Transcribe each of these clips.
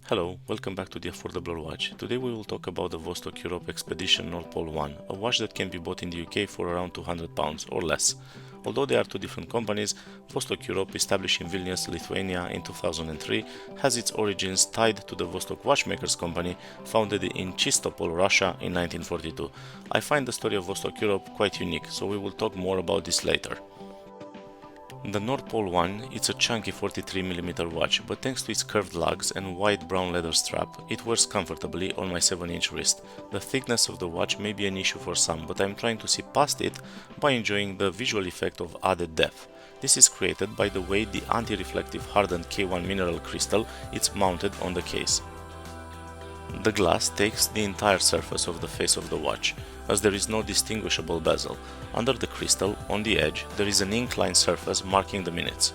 Hello, welcome back to the Affordable Watch. Today we will talk about the Vostok Europe Expedition North Pole 1, a watch that can be bought in the UK for around £200 or less. Although they are two different companies, Vostok Europe, established in Vilnius, Lithuania in 2003, has its origins tied to the Vostok Watchmakers Company, founded in Chistopol, Russia in 1942. I find the story of Vostok Europe quite unique, so we will talk more about this later. The North Pole 1 is a chunky 43mm watch, but thanks to its curved lugs and wide brown leather strap, it wears comfortably on my 7-inch wrist. The thickness of the watch may be an issue for some, but I'm trying to see past it by enjoying the visual effect of added depth. This is created by the way the anti-reflective hardened K1 mineral crystal is mounted on the case. The glass takes the entire surface of the face of the watch, as there is no distinguishable bezel. Under the crystal, on the edge, there is an inclined surface marking the minutes.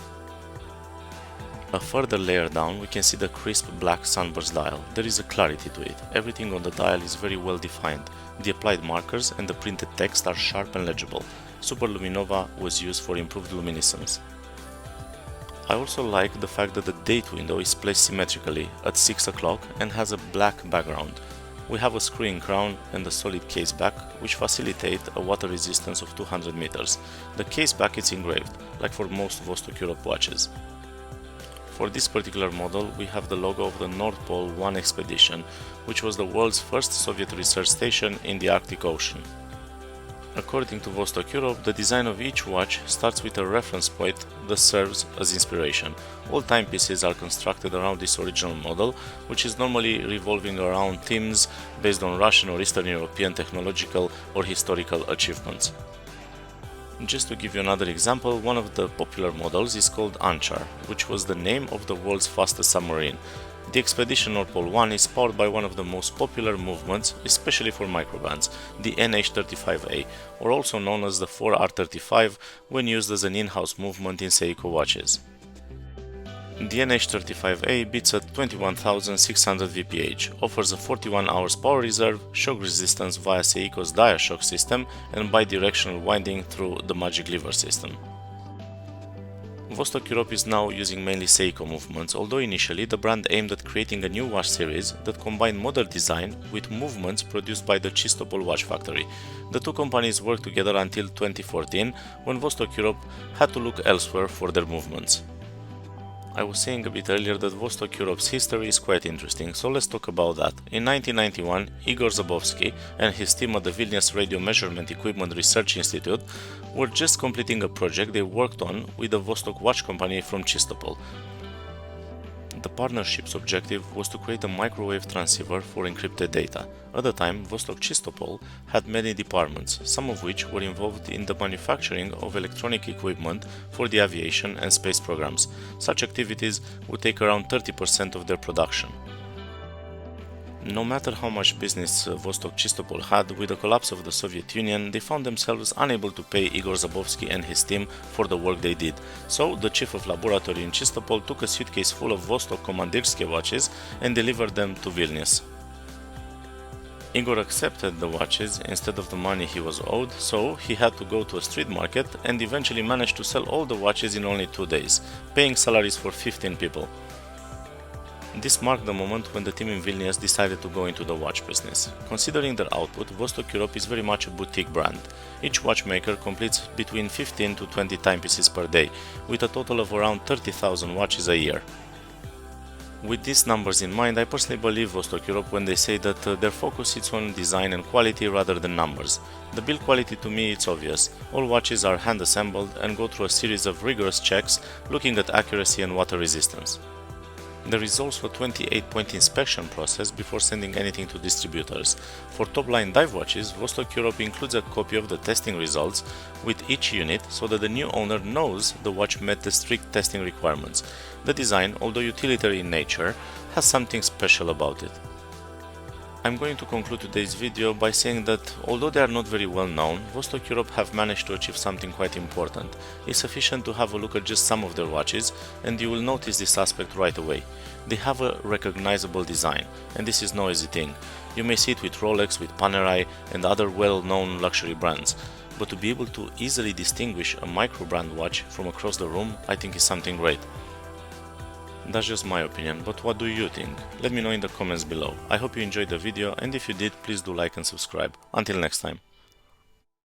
A further layer down, we can see the crisp black sunburst dial. There is a clarity to it. Everything on the dial is very well defined. The applied markers and the printed text are sharp and legible. Superluminova was used for improved luminescence. I also like the fact that the date window is placed symmetrically at 6 o'clock and has a black background. We have a screw-in crown and a solid case back, which facilitate a water resistance of 200 meters. The case back is engraved, like for most Vostok Europe watches. For this particular model, we have the logo of the North Pole 1 expedition, which was the world's first Soviet research station in the Arctic Ocean. According to Vostok Europe, the design of each watch starts with a reference point that serves as inspiration. All timepieces are constructed around this original model, which is normally revolving around themes based on Russian or Eastern European technological or historical achievements. Just to give you another example, one of the popular models is called Anchar, which was the name of the world's fastest submarine. The Expedition North Pole 1 is powered by one of the most popular movements, especially for microbrands, the NH35A, or also known as the 4R35 when used as an in-house movement in Seiko watches. The NH35A beats at 21,600 VPH, offers a 41 hours power reserve, shock resistance via Seiko's DiaShock system, and bidirectional winding through the Magic Lever system. Vostok Europe is now using mainly Seiko movements, although initially the brand aimed at creating a new watch series that combined modern design with movements produced by the Chistopol watch factory. The two companies worked together until 2014, when Vostok Europe had to look elsewhere for their movements. I was saying a bit earlier that Vostok Europe's history is quite interesting, so let's talk about that. In 1991, Igor Zabowski and his team at the Vilnius Radio Measurement Equipment Research Institute were just completing a project they worked on with the Vostok watch company from Chistopol. The partnership's objective was to create a microwave transceiver for encrypted data. At the time, Vostok Chistopol had many departments, some of which were involved in the manufacturing of electronic equipment for the aviation and space programs. Such activities would take around 30% of their production. No matter how much business Vostok Chistopol had, with the collapse of the Soviet Union, they found themselves unable to pay Igor Zabowski and his team for the work they did. So, the chief of laboratory in Chistopol took a suitcase full of Vostok Komandirsky watches and delivered them to Vilnius. Igor accepted the watches instead of the money he was owed, so he had to go to a street market and eventually managed to sell all the watches in only 2 days, paying salaries for 15 people. This marked the moment when the team in Vilnius decided to go into the watch business. Considering their output, Vostok Europe is very much a boutique brand. Each watchmaker completes between 15 to 20 timepieces per day, with a total of around 30,000 watches a year. With these numbers in mind, I personally believe Vostok Europe when they say that their focus is on design and quality rather than numbers. The build quality to me it's obvious. All watches are hand assembled and go through a series of rigorous checks looking at accuracy and water resistance. There is also a 28-point inspection process before sending anything to distributors. For top-line dive watches, Vostok Europe includes a copy of the testing results with each unit so that the new owner knows the watch met the strict testing requirements. The design, although utilitarian in nature, has something special about it. I'm going to conclude today's video by saying that, although they are not very well known, Vostok Europe have managed to achieve something quite important. It's sufficient to have a look at just some of their watches, and you will notice this aspect right away. They have a recognizable design, and this is no easy thing. You may see it with Rolex, with Panerai, and other well-known luxury brands, but to be able to easily distinguish a micro-brand watch from across the room, I think is something great. That's just my opinion, but what do you think? Let me know in the comments below. I hope you enjoyed the video, and if you did, please do like and subscribe. Until next time.